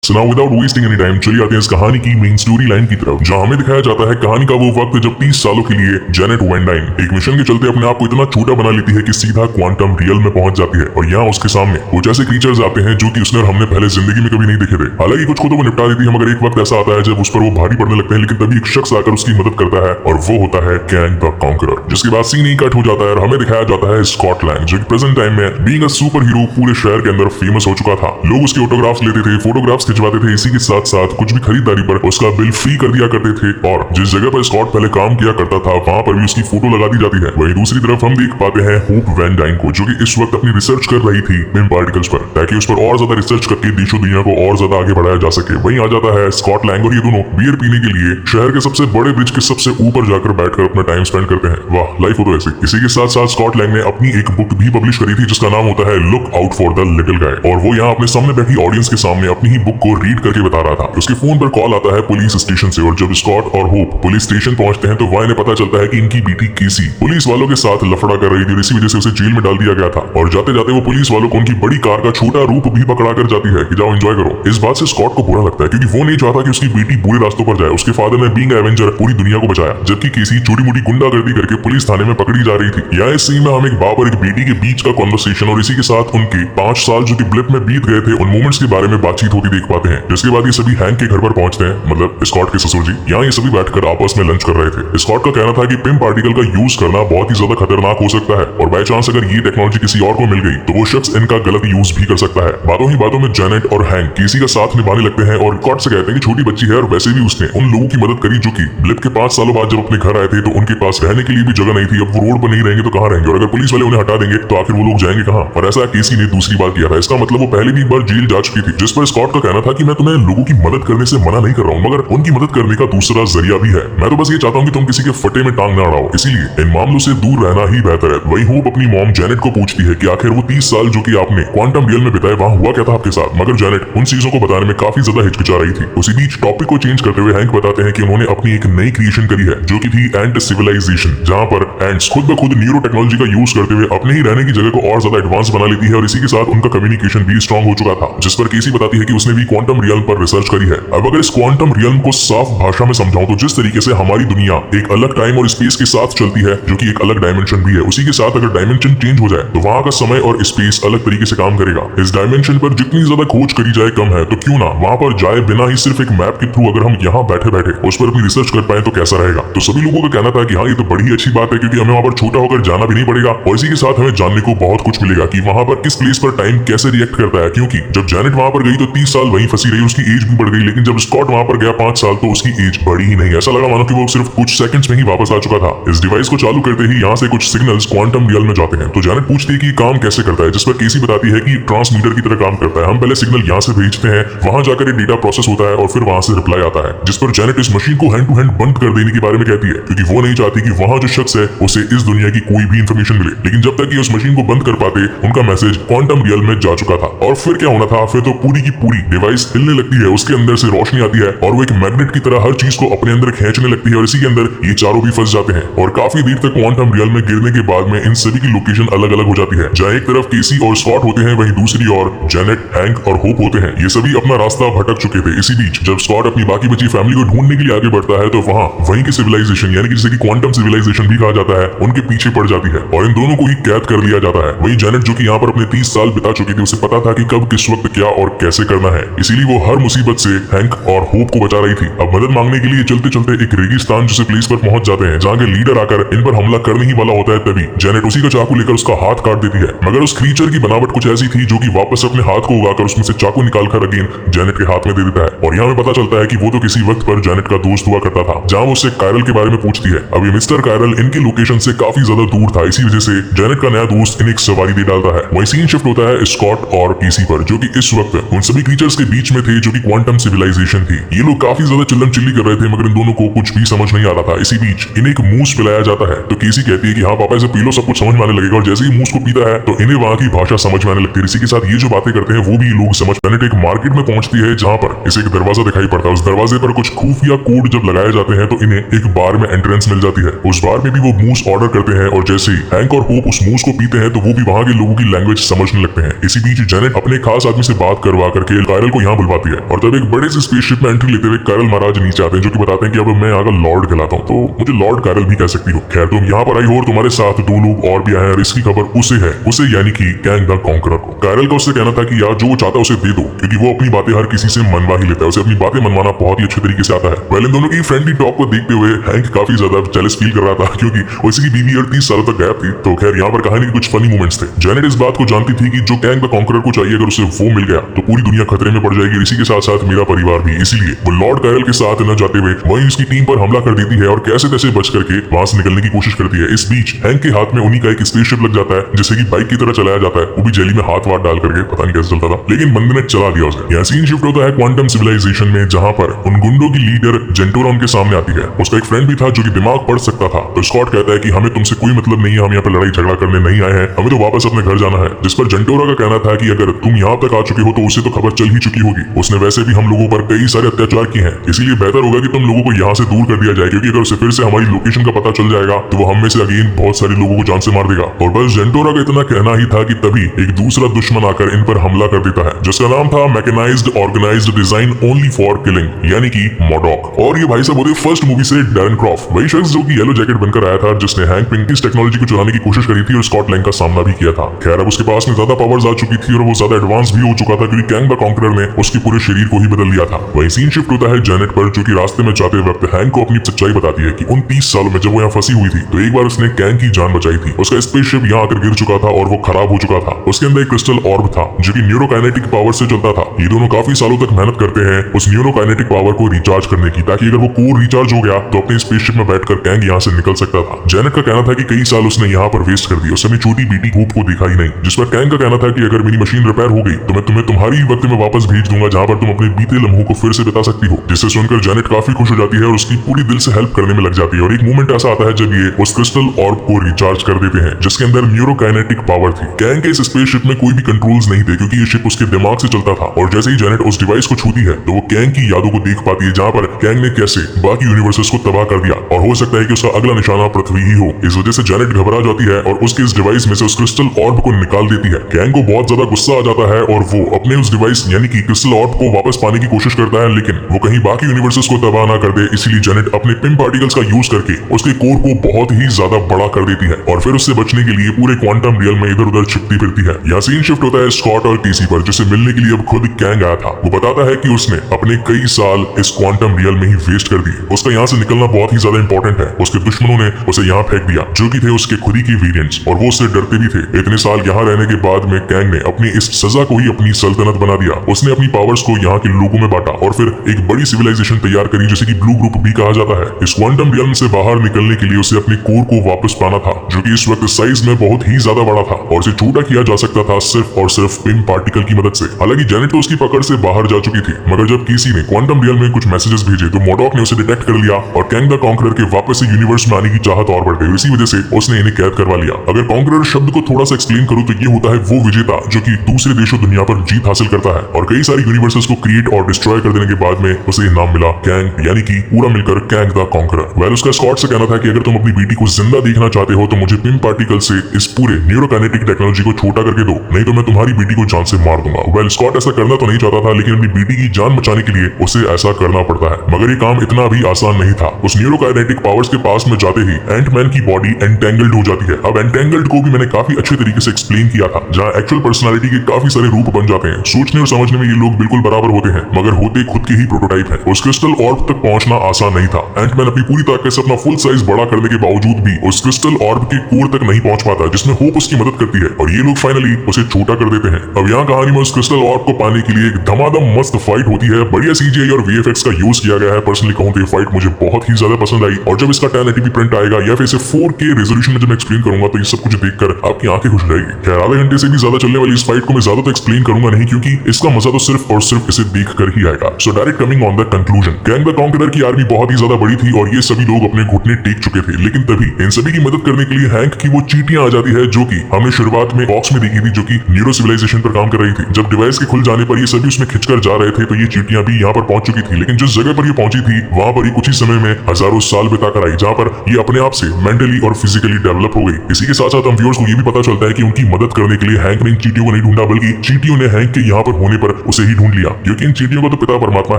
So now without wasting any time चलिए आते हैं इस कहानी की मेन स्टोरी लाइन की तरफ, जहां हमें दिखाया जाता है कहानी का वो वक्त जब 30 सालों के लिए जेनेट वैन डाइन एक मिशन के चलते अपने आप को इतना छोटा बना लेती है कि सीधा क्वांटम रियल में पहुंच जाती है। और यहाँ उसके सामने कुछ ऐसे क्रीचर्स आते हैं जो कि उसने और हमने पहले जिंदगी में कभी नहीं देखे थे। हालांकि कुछ को तो वो निपटा देती है, मगर एक वक्त ऐसा आता है जब उस पर वो भारी पड़ने लगते हैं। लेकिन तभी एक शख्स आकर उसकी मदद करता है और वो होता है कैंग द कॉन्करर, जिसके बाद सीन ही कट हो जाता है और हमें दिखाया जाता है स्कॉटलैंड, जो कि प्रेजेंट टाइम में बीइंग अ सुपर हीरो पूरे शहर के अंदर फेमस हो चुका था। लोग उसके ऑटोग्राफ्स लेते थे, फोटोग्राफ्स खिंचवाते थे, इसी के साथ साथ कुछ भी खरीदारी पर उसका बिल फ्री कर दिया करते थे। और जिस जगह पर स्कॉट पहले काम किया करता था वहां पर भी उसकी फोटो लगा दी जाती है। वहीं दूसरी तरफ हम देख पाते हैं होप वैन डाइन को, जो कि इस वक्त अपनी रिसर्च कर रही थी पिम पार्टिकल्स पर, ताकि उस पर और ज्यादा रिसर्च करके देशों दुनिया को और ज्यादा आगे बढ़ाया जा सके। वहीं आ जाता है स्कॉट लैंग और ये दोनों बियर पीने के लिए शहर के सबसे बड़े ब्रिज के सबसे ऊपर जाकर बैठकर अपना टाइम स्पेंड करते हैं। वाह, लाइफ हो तो ऐसी। इसी के साथ साथ स्कॉट लैंग ने अपनी एक बुक भी पब्लिश करी थी जिसका नाम होता है look out for the little guy, और वो यहाँ अपने सामने बैठी ऑडियंस के सामने अपनी ही बुक को रीड करके बता रहा था। उसके फोन पर कॉल आता है पुलिस स्टेशन से, और जब स्कॉट और होप पुलिस स्टेशन पहुंचते हैं तो वहां इन्हें पता चलता है कि इनकी बेटी केसी पुलिस वालों के साथ लफड़ा कर रही थी और इसी वजह से उसे जेल में डाल दिया गया था। और जाते जाते वो पुलिस वालों को उनकी बड़ी कार का छोटा रूप भी पकड़ा कर जाती है कि जाओ एंजॉय करो। इस बात से स्कॉट को बुरा लगता है क्योंकि वो नहीं चाहता कि उसकी बेटी बुरे रास्तों पर जाए। उसके फादर ने बीइंग एवेंजर पूरी दुनिया को बचाया, जबकि केसी छोटी मोटी गुंडागर्दी करके पुलिस थाने में पकड़ी जा रही थी। यहाँ इस सीन में हम एक बाप और एक बेटी के बीच का कॉन्वर्सेशन और इसी के साथ उनके 5 साल जो कि ब्लिप में बीत गए थे उन मोमेंट्स के बारे में बातचीत होती देख पाते हैं। जिसके बाद ये सभी हैंक के घर पर पहुंचते हैं, मतलब स्कॉट के ससुर जी। यहाँ ये सभी बैठकर आपस में लंच कर रहे थे। स्कॉट का कहना था कि पिम पार्टिकल का यूज करना बहुत ही ज्यादा खतरनाक हो सकता है और बाय चांस अगर ये टेक्नोलॉजी किसी और को मिल गई तो वो शख्स इनका गलत यूज भी कर सकता है। बातों ही बातों में जेनेट और हैंक केसी का साथ निभाने लगते हैं और स्कॉट से कहते हैं कि छोटी बच्ची है और वैसे भी उसने उन लोगों की मदद करी जो कि ब्लिप के 5 सालों बाद जब अपने घर आए थे तो उनके पास रहने के लिए भी जगह नहीं थी। अब वो रोड पर नहीं रहेंगे तो कहाँ रहेंगे, और अगर पुलिस वाले उन्हें हटा देंगे तो आखिर वो लोग जाएंगे कहाँ। और ऐसा केसी ने दूसरी बार किया था। इसका मतलब वो पहले भी एक बार जेल जा चुकी थी, जिस पर स्कॉट का कहना था कि मैं तुम्हें लोगों की मदद करने से मना नहीं कर रहा हूँ, मगर उनकी मदद करने का दूसरा जरिया भी है। मैं तो बस ये चाहता हूँ कि तुम किसी के फटे में टांग ना अड़ाओ, इसीलिए इन मामलों से दूर रहना ही बेहतर है। वही होप अपनी मॉम जेनेट को पूछती है कि आखिर वो 30 साल जो कि आपने क्वांटम रियल में बिताए वहां हुआ क्या था आपके साथ, मगर जेनेट उन चीजों को बताने में काफी ज्यादा हिचकिचा रही थी। उसी बीच टॉपिक को चेंज करते हुए हैंक बताते हैं कि उन्होंने अपनी एक नई क्रिएशन करी है जो कि थी एंट सिविलाइजेशन, जहां पर एंट्स खुद ब खुद न्यूरो टेक्नोलॉजी का यूज करते हुए अपने ही रहने की जगह को और ज्यादा एडवांस बना लेती है और इसी के साथ उनका कम्युनिकेशन भी स्ट्रॉन्ग हो चुका था। जिस पर केसी बताती है कि उसने भी क्वांटम रियल पर रिसर्च करी है। अब अगर इस क्वांटम रियल को साफ भाषा में समझाऊं तो जिस तरीके से हमारी दुनिया एक अलग टाइम और स्पेस के साथ चलती है जो कि एक अलग डायमेंशन भी है, उसी के साथ अगर डायमेंशन चेंज हो जाए तो वहां का समय और स्पेस अलग तरीके से काम करेगा। इस डायमेंशन पर जितनी ज्यादा खोज करी जाए कम है, तो क्यों ना वहां पर जाए बिना ही सिर्फ एक मैप के थ्रू अगर हम यहाँ बैठे बैठे उस पर अपनी रिसर्च कर पाए तो कैसा रहेगा। तो सभी लोगों का कहना था कि हाँ ये तो बड़ी ही अच्छी बात है क्योंकि हमें वहां पर छोटा होकर जाना भी नहीं पड़ेगा और इसी के साथ हमें जानने को बहुत कुछ मिलेगा कि वहां पर किस प्लेस पर टाइम कैसे रिएक्ट करता है। क्योंकि जब जेनेट वहां पर गई तो 30 साल वहीं फंसी रही, उसकी एज भी बढ़ गई, लेकिन जब स्कॉट वहां पर गया 5 साल तो उसकी एज बढ़ी ही नहीं। ऐसा लगा मानो कि वो सिर्फ कुछ सेकंड्स में ही वापस आ चुका था। इस डिवाइस को चालू करते ही यहाँ से कुछ सिग्नल्स क्वांटम रियल में जाते हैं। तो जेनेट पूछती है कि काम कैसे करता है, जिस पर केसी बताती है कि ट्रांसमीटर की तरह काम करता है। हम पहले सिग्नल यहाँ से भेजते हैं, वहां जाकर ये डेटा प्रोसेस होता है और फिर वहां से रिप्लाई आता है। जिस पर जेनेट इस मशीन को हैंड टू हैंड बंद कर देने के बारे में कहती है क्योंकि वो नहीं चाहती कि वहां जो शख्स है उसे इस दुनिया की कोई भी इंफॉर्मेशन मिले। लेकिन जब तक ये उस मशीन को बंद कर पाते उनका मैसेज क्वांटम रियल में जा चुका था। और फिर क्या होना था, फिर तो पूरी की पूरी डिवाइस हिलने लगती है, उसके अंदर से रोशनी आती है और वो एक मैग्नेट की तरह हर चीज को अपने अंदर खींचने लगती है और इसी के अंदर ये चारों भी फंस जाते हैं। और काफी देर तक क्वांटम रियल में गिरने के बाद में इन सभी की लोकेशन अलग अलग हो जाती है, जहाँ एक तरफ केसी और स्कॉट होते हैं वहीं दूसरी ओर जेनेट, हैंक और होप होते हैं। ये सभी अपना रास्ता भटक चुके थे। इसी बीच जब स्कॉट अपनी बाकी बची फैमिली को ढूंढने के लिए आगे बढ़ता है तो वहाँ वहीं की सिविलाइजेशन यानी कि जिसे क्वांटम सिविलाइजेशन भी कहा जाता है उनके पीछे पड़ जाती है और इन दोनों को ही कैद कर लिया जाता है। वहीं जेनेट जो कि यहाँ पर अपने 30 साल बिता चुकी थी, उसे पता था कि कब किस वक्त क्या और कैसे करना है, इसीलिए वो हर मुसीबत से हैंक और होप को बचा रही थी। अब मदद मांगने के लिए चलते चलते एक रेगिस्तान जैसे प्लेस पर पहुंच जाते हैं जहाँ के लीडर आकर इन पर हमला करने ही वाला होता है। तभी जेनेट उसी का चाकू लेकर उसका हाथ काट देती है, मगर उस क्रीचर की बनावट कुछ ऐसी थी जो कि वापस अपने हाथ को उगाकर उसमें से चाकू निकालकर अगेन जेनेट के हाथ में दे देता है। और यहाँ में पता चलता है कि वो तो किसी वक्त पर जेनेट का दोस्त हुआ करता था, जहाँ वो उससे कायरल के बारे में पूछती है। अब ये मिस्टर कायरल इनकी लोकेशन से काफी ज्यादा दूर था, इसी वजह से जेनेट का नया दोस्त इन्हें एक सवारी दे डालता है। वही सीन शिफ्ट होता है स्कॉट और केसी पर, जो कि इस वक्त उन सभी क्रीचर्स के बीच में थे जो कि क्वांटम सिविलाइजेशन थी। ये लोग काफी ज्यादा चिल्लम चिल्ली कर रहे थे मगर इन दोनों को कुछ भी समझ नहीं आ रहा था। इसी बीच इन्हें एक मूस पिलाया जाता है तो केसी कहती है कि हाँ पापा इसे पी लो, सब कुछ समझ में आने लगेगा। और जैसे ही मूस को पीता है तो इन्हें वहां की भाषा समझ में आने लगती है। इसी के साथ ये जो बातें करते हैं वो भी लोग समझ। जेनेट एक मार्केट में पहुंचती है जहाँ पर इसे एक दरवाजा दिखाई पड़ता है। उस दरवाजे पर कुछ खुफिया कोड जब लगाए जाते हैं तो इन्हें एक बार में एंट्रेंस मिल जाती है। उस बार में भी वो मूस ऑर्डर करते हैं और जैसे ही हैंक और होप उस मूस को पीते हैं तो वो भी वहां के लोगों की लैंग्वेज समझने लगते हैं। इसी बीच जेनेट अपने खास आदमी से बात करवा करके कायरल को को यहाँ बुलवाती है और तब एक बड़े से स्पेसशिप में एंट्री लेते हुए कार्ल महाराज नीचे आते हैं, जो कि बताते हैं कि अब मैं आगे लॉर्ड कहलाता हूँ, तो मुझे लॉर्ड कार्ल भी कह सकती हो। खैर तुम यहाँ पर आई हो और तुम्हारे साथ 2 लोग और भी आए हैं और इसकी खबर उसे है, उसे यानी कि कैंग द कॉन्करर को। कार्ल का उससे कहना था कि यार जो वो चाहता है उसे दे दो, क्योंकि वो अपनी बातें हर किसी से मनवा ही लेता है, उसे अपनी बातें मनवाना बहुत ही अच्छे तरीके से आता है। वेल इन दोनों की फ्रेंडली टॉक को देखते हुए हैंक काफी ज्यादा जेलस फील कर रहा था, क्योंकि उसकी बीवी 30 सालों तक गायब थी। तो खैर यहाँ पर कहानी के कुछ फनी मोमेंट्स थे। जेनेट इस बात को जानती थी कि जो कैंग द कॉन्करर को चाहिए अगर उसे वो मिल गया तो पूरी दुनिया खतरे में पड़ जाएगी, इसी के साथ साथ मेरा परिवार भी। इसीलिए वो लॉर्ड कार्ल के साथ न जाते हुए वहीं उसकी टीम पर हमला कर देती है और कैसे तैसे बच करके वहां से निकलने की कोशिश करती है। इस बीच हैंक के हाथ में उन्हीं का एक स्पेसशिप लग जाता है, जिसे कि बाइक की तरह चलाया जाता है, वो भी जेली में हाथ वाथ डाल करके, पता नहीं कैसे चलता था, लेकिन बंदे ने चला दिया उसे। यहाँ सीन शिफ्ट होता है क्वांटम सिविलाइजेशन में, जहाँ पर उन गुंडों की लीडर जेंटोरा उनके सामने आती है। उसका एक फ्रेंड भी था जो कि दिमाग पढ़ सकता था। तो स्कॉट कहता है कि हमें तुमसे कोई मतलब नहीं है, हम यहाँ पर लड़ाई झगड़ा करने नहीं आए हैं, हमें तो वापस अपने घर जाना है। जिस पर जेंटोरा का कहना था कि अगर तुम यहाँ तक आ चुके हो तो उसे तो खबर चल ही चुकी होगी, उसने वैसे भी हम लोगों पर कई सारे अत्याचार किए हैं, इसीलिए बेहतर होगा कि तुम लोगों को यहाँ से दूर कर दिया जाए, क्योंकि अगर उसे फिर से हमारी लोकेशन का पता चल जाएगा तो वो हम में से अगेन बहुत सारे लोगों को जान से मार देगा। और बस जेंटोरा का इतना कहना ही था कि तभी एक दूसरा दुश्मन आकर इन पर हमला कर देता है, जिसका नाम था mechanized organized design only for killing, यानी कि मॉडॉक। और ये भाई साहब होते फर्स्ट मूवी से डैरन क्रॉफ्ट, वही शख्स जो कि येलो जैकेट बनकर आया था, जिसने हैंक पिंग की टेक्नोलॉजी को चुराने की कोशिश करी थी और स्कॉट लैंग का सामना भी किया था। खैर अब उसके पास में ज्यादा पावर्स आ चुकी थी और वो ज्यादा एडवांस भी हो चुका था, क्योंकि कैंग द कॉन्करर ने उसके पूरे शरीर को ही बदल दिया था। वही सीन शिफ्ट होता है जेनेट पर, जो कि रास्ते में जाते वक्त हैंक को अपनी सच्चाई बताती है कि उन 30 सालों में जब वो यहाँ फंसी हुई थी तो एक बार उसने कैंग की जान बचाई थी। उसका स्पेसशिप यहाँ आकर गिर चुका था और वो खराब हो चुका था। उसके अंदर एक क्रिस्टल ऑर्ब था जो कि न्यूरोकाइनेटिक पावर से चलता था। ये दोनों काफी सालों तक मेहनत करते हैं उस न्यूरोकाइनेटिक पावर को रिचार्ज करने की, ताकि अगर वो कोर रिचार्ज हो गया तो अपने स्पेसशिप में बैठकर कैंग यहाँ से निकल सकता था। जेनेट का कहना था कि कई साल उसने यहाँ पर वेस्ट कर दिए, उसने छोटी बेटी होप को देखा ही नहीं। जिस पर कैंग का कहना था कि अगर मेरी मशीन रिपेयर हो गई तो मैं तुम्हें तुम्हारी वक्त में वापस भेज दूंगा, जहाँ पर तुम अपने बीते लम्हों को फिर से बिता सकती हो। जिससे सुनकर जेनेट काफी खुश हो जाती है और उसकी पूरी दिल से हेल्प करने में लग जाती है। और एक मोमेंट ऐसा आता है जब ये उस क्रिस्टल ऑर्ब को रिचार्ज कर देते हैं, जिसके अंदर न्यूरोकाइनेटिक पावर थी। कैंग के इस स्पेसशिप में कोई भी कंट्रोल्स नहीं थे, क्योंकि ये शिप उसके दिमाग से चलता था। और जैसे ही जेनेट उस डिवाइस को छूती है तो वो कैंग की यादों को देख पाती है, जहाँ पर कैंग ने कैसे बाकी यूनिवर्सेस को तबाह कर दिया, और हो सकता है कि उसका अगला निशाना पृथ्वी ही हो। इस वजह से जेनेट घबरा जाती है और उसके इस डिवाइस में से उस क्रिस्टल ऑर्ब को निकाल देती है। कैंग को बहुत ज्यादा गुस्सा आ जाता है और वो अपने उस डिवाइस यानी कि क्रिस्टल ऑर्ब को वापस पाने की कोशिश करता है, लेकिन वो कहीं बाकी यूनिवर्सेस को तबाह ना कर दे, इसीलिए जेनेट अपने पिम पार्टिकल्स का यूज करके उसके कोर को बहुत ही ज्यादा बड़ा कर देती है और फिर उससे बचने के लिए पूरे क्वांटम रियल में इधर उधर छिपती फिरती है। यहाँ सीन शिफ्ट होता है स्कॉट और टीसी पर, जिसे मिलने के लिए अब खुद कैंग आया था। वो बताता है कि उसने अपने कई साल इस क्वांटम रियल में ही वेस्ट कर दिए, उसका यहाँ से निकलना बहुत ही ज्यादा इंपॉर्टेंट है। उसके दुश्मनों ने उसे यहाँ फेंक दिया, जो कि थे उसके खुद ही के वेरिएंट्स, और वो उससे डरते भी थे। इतने साल यहाँ रहने के बाद में कैंग ने अपनी इस सजा को ही अपनी सल्तनत बना दिया। उसने अपनी पावर्स को यहाँ के लोगों में बांटा और फिर एक बड़ी सिविलाइजेशन तैयार करी, जिसे कि ब्लू ग्रुप भी कहा जाता है। इस क्वांटम रियल्म से बाहर निकलने के लिए उसे अपने कोर को वापस पाना था, जो कि इस वक्त साइज में बहुत ही ज्यादा बड़ा था और उसे छोटा किया जा सकता था सिर्फ और सिर्फ पिम पार्टिकल की मदद से। हालांकि जेनेट तो उसकी पकड़ से बाहर जा चुकी थी, मगर जब किसी ने क्वांटम रियल में कुछ मैसेजेस भेजे तो मॉडॉक ने उसे डिटेक्ट कर लिया और कैंग द कॉन्करर के वापस से यूनिवर्स में आने की चाहत और बढ़ गई। इसी वजह से उसने इन्हें कैद करवा लिया। अगर कॉन्करर शब्द को थोड़ा सा एक्सप्लेन करूं तो ये होता है वो विजेता जो कि दूसरे देशों दुनिया पर जीत हासिल करता है, और कई सारी यूनिवर्सेस को क्रिएट और डिस्ट्रॉय कर देने के बाद में उसे ये नाम मिला कैंग, यानी कि पूरा मिलकर कैंग द कॉन्करर। वेल उसका स्कॉट से कहना था कि अगर तुम अपनी बेटी को जिंदा देखना चाहते हो तो मुझे पिम पार्टिकल से इस पूरे न्यूरोकाइनेटिक टेक्नोलॉजी को छोटा करके दो, नहीं तो मैं तुम्हारी बेटी को जान से मार दूंगा। वेल स्कॉट ऐसा करना तो नहीं चाहता था, लेकिन अपनी बेटी की जान बचाने के लिए उसे ऐसा करना पड़ता है। मगर ये काम इतना भी आसान नहीं था। उस न्यूरोकाइनेटिक पावर्स के पास में जाते ही एंटमैन की बॉडी एंटेंगल्ड हो जाती है। अब एंटेंगल्ड को भी मैंने काफी अच्छे तरीके से एक्सप्लेन किया था, जहाँ एक्चुअल पर्सनालिटी के काफी सारे रूप बन जाते हैं। सोचने और समझने में ये लोग बिल्कुल बराबर होते हैं, मगर होते खुद के ही प्रोटोटाइप है। उस क्रिस्टल ऑर्ब तक पहुंचना आसान नहीं था। एंटमैन अपनी पूरी ताकत से अपना फुल साइज बड़ा करने के बावजूद भी उस क्रिस्टल ऑर्ब के कोर तक नहीं पहुंच पाता, जिसमें होप उसकी मदद करती है और ये लोग फाइनली उसे छोटा कर देते हैं। अब यहाँ कहानी में उस क्रिस्टल ऑर्ब को पाने के लिए एक धमाधम मस्त फाइट होती है। बढ़िया सीजीआई और वीएफएक्स का यूज किया गया है। पर्सनली कहूं तो ये फाइट मुझे बहुत ही ज्यादा पसंद आई, और जब इसका 1080p प्रिंट आएगा या फिर इसे 4K रेजोल्यूशन में जब मैं एक्सप्लेन करूंगा तो ये सब कुछ देखकर आपकी आंखें खुश रहेगी। खैर आधे घंटे से भी ज्यादा चलने वाली इस फाइट को मैं ज्यादा तो एक्सप्लेन करूंगा नहीं, क्योंकि इसका मजा तो सिर्फ और सिर्फ इसे देख कर ही आएगा। So direct coming on the conclusion, Kang the conqueror की आर्मी बहुत ही ज्यादा बड़ी थी और ये सभी लोग अपने घुटने टेक चुके थे, लेकिन तभी इन सभी की मदद करने के लिए हैंक की वो चीटियां आ जाती है, जो कि हमने शुरुआत में बॉक्स में देखी थी, जो कि न्यूरो सिविलाइजेशन पर काम कर रही थी। जब डिवाइस के खुल जाने पर ये सभी उसमें खिंचकर जा रहे थे तो ये चीटियां भी यहाँ पर पहुंच चुकी थी, लेकिन जिस जगह पर ये पहुंची थी वहां पर ही कुछ ही समय में हजारों साल बिताकर आई, जहाँ पर ये अपने आप से मेंटली और फिजिकली डेवलप हो गई। इसी के साथ साथ हम व्यूअर्स को ये भी पता चलता है कि उनकी मदद करने के लिए हैंक ने इन चीटियों को नहीं ढूंढा, बल्कि चीटियों ने हैंक के यहाँ पर होने पर उसे ही ढूंढ लिया, क्योंकि इन चींटियों का तो पिता परमात्मा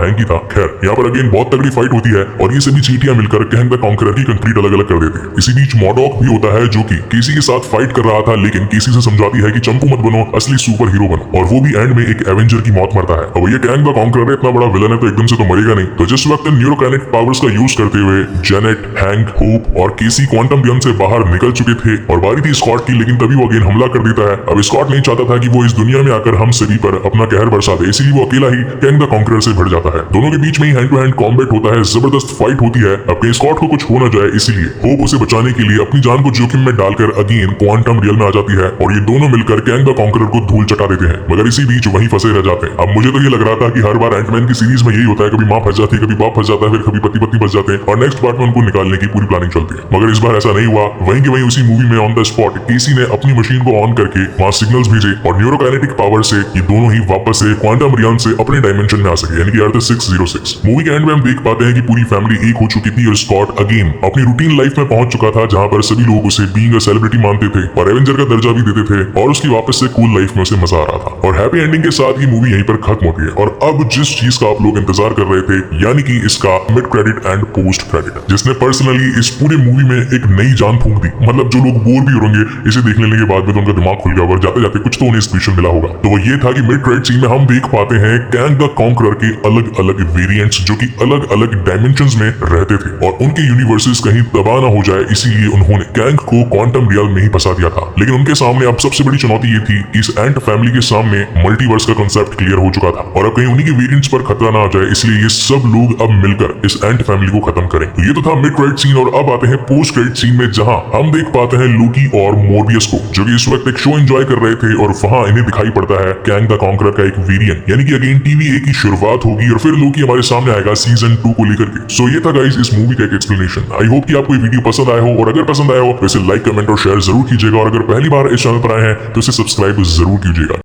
हैंक ही था। खैर, यहाँ पर अगेन बहुत तगड़ी फाइट होती है और ये सभी चींटियां मिलकर कैंग द कॉन्करर की कंक्रीट अलग अलग कर देती है। इसी बीच मॉडॉक भी होता है जो कि केसी के साथ फाइट कर रहा था, लेकिन केसी से समझाती है कि चंपू मत बनो, असली सुपर हीरो बनो, और वो भी एंड में एक एवेंजर की मौत मरता है। अब ये कैंग द कॉन्करर इतना बड़ा विलन है तो एकदम से तो मरेगा नहीं। तो जिस वक्त न्यूरोकाइनेटिक पावर्स का यूज करते हुए जेनेट, हैंक, होप और केसी क्वांटम रियम से बाहर निकल चुके थे और बारी थी स्कॉट की, लेकिन तभी वो अगेन हमला कर देता है। अब स्कॉट नहीं चाहता था कि वो इस दुनिया में आकर हम सभी पर अपना कहर बरसा दे, इसीलिए वो अकेला ही कैंग द कॉन्करर से भिड़ जाता है। दोनों के बीच में ही हैंड टू हैंड कॉम्बैट होता है, जबरदस्त फाइट होती है। अब कहीं स्कॉट को कुछ हो न जाए, इसीलिए होप उसे बचाने के लिए अपनी जान को जोखिम में डालकर अगेन क्वांटम रियल में आ जाती है और ये दोनों मिलकर कैंग द कॉन्करर को धूल चटा देते हैं, मगर इसी बीच वहीं फंसे रह जाते हैं। अब मुझे तो ये लग रहा था कि हर बार एंटमैन की सीरीज में यही होता है, कभी मां फंस जाती है, कभी बाप फंस जाता है, फिर कभी पति पत्नी फंस जाते हैं और नेक्स्ट पार्ट में उनको निकालने की पूरी प्लानिंग चलती है। मगर इस बार ऐसा नहीं हुआ। वहीं के वहीं उसी मूवी में ऑन द स्पॉट केसी ने अपनी मशीन को ऑन करके वहां सिग्नल्स भेजे और न्यूरोकाइनेटिक पावर से ये दोनों ही वापस से क्वांटम रियम से अपने डायमेंशन में आ सके, यानी कि अर्थ 606। मूवी के एंड में हम देख पाते हैं कि पूरी फैमिली एक हो चुकी थी और स्कॉट अगेन अपनी रूटीन लाइफ में पहुंच चुका था, जहां पर सभी लोग उसे बीइंग अ सेलिब्रिटी मानते थे और एवेंजर का दर्जा भी देते थे और उसकी वापस से कूल लाइफ में उसे मजा आ रहा था। और हैप्पी एंडिंग के साथ ये मूवी यहीं पर खत्म होती है। और अब जिस चीज का आप लोग इंतजार कर रहे थे, यानी कि इसका mid credit and post credit, जिसने पर्सनली इस पूरे मूवी में एक नई जान फूंक दी। मतलब जो लोग बोर भी होंगे इसे देख लेने के बाद में तो उनका दिमाग खुल गया और जाते जाते कुछ तो उन्हें स्पेशल मिला होगा। तो वो ये था कि मिड क्रेडिट सीन में हम देख पाते हैं कैंग द कॉन्करर के अलग अलग वेरिएंट्स जो कि अलग अलग डायमेंशंस में रहते थे और उनके यूनिवर्सेस कहीं तबाह ना हो जाए, इसीलिए उन्होंने कैंग को क्वांटम रियल में ही फंसा दिया था। लेकिन उनके सामने अब सबसे बड़ी चुनौती ये थी कि इस एंट फैमिली के सामने मल्टीवर्स का कांसेप्ट क्लियर हो चुका था और अब कहीं उन्हीं के वेरिएंट्स पर खतरा ना आ जाए, इसलिए ये सब लोग अब मिलकर इस एंट फैमिली को खत्म करें। तो ये तो था मिड क्रेडिट सीन और अब आते हैं पोस्ट क्रेडिट सीन में, जहां हम देख पाते हैं लोकी और मोरबियस को जो कि इस वक्त एक शो एंजॉय कर रहे थे और वहां इन्हें दिखाई पड़ता है कैंग द कॉन्करर का एक वेरिएंट, यानी कि अगेन TVA की शुरुआत होगी और फिर लोकी हमारे सामने आएगा सीजन 2 को लेकर के। सो ये था गाइस इस मूवी का एक एक्सप्लेनेशन। आई होप कि आपको ये वीडियो पसंद आया हो और अगर पसंद आया हो तो इसे लाइक, कमेंट और शेयर जरूर कीजिएगा और अगर पहली बार इस चैनल पर आए हैं तो इसे सब्सक्राइब जरूर कीजिएगा।